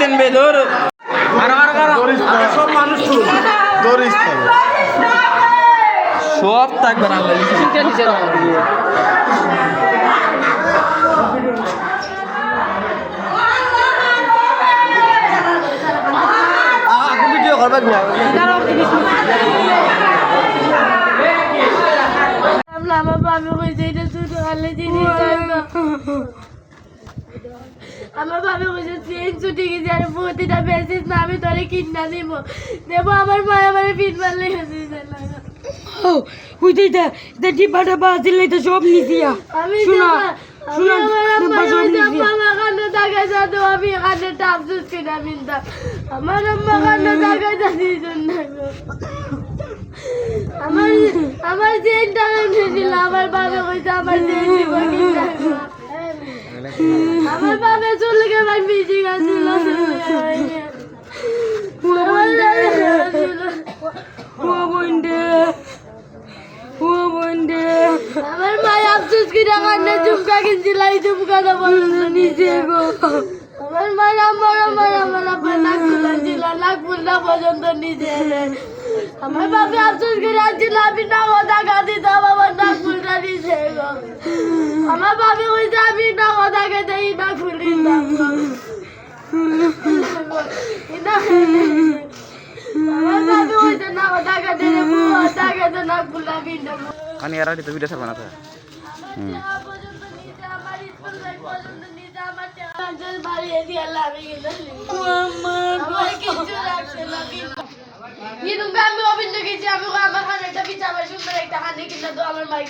দিন বেদর সব মানুষ সব থাকবে না ভিডিও করবে আমার বাবা কইছে এটা ছোট হলে জিনিস আমার বাবা কইছে ট্রেন ছুটি গেছে আর প্রতিটা বেসিস না আমি তোরে কিনা দিব দেবো আমার মা আমার ফিট মারলে গেছে উইটা ডিব্বাটা বাজিলে তো সব নিছিয়া আমি শোনা মামা কান্না তাকাই যাতো আমি এখানে টাপসুস কিনা মিলতাম আমার আম্মা কান্না তাকাই যাচ্ছি জন্য আমার চেন টাকা উঠেছিল আমার বাবা কইছে আমার চেন দিব কিনা আমার বাবা চলে গেল বিজি গেছিল আমার মায় আফসোস করে কান্না চুমকা কিনছিল এই চুমকাটা বলতো নিজে গো আমার মায় আমার আব্বা নাক ফুলাছিল নাক ফুলটা পর্যন্ত নিজে আমার বাবা আফসোস করে আসছিল আমি না ওটা গাদি দাম আমার নাক ফুলটা নিজে গো আমার বাবা কইছে আমি না ওটা খেতে না ফুলি না আমার বাবা কইছে না ওটা খেতে ওটা খেতে না ফুলা বিন্দা কানি এরা তো ভিডিও ছাড়বা না তো আমি অভিযোগ গেছি আমি আমার খানে একটা বিচার সুন্দর একটা খানে কিনা তো আমার মাইক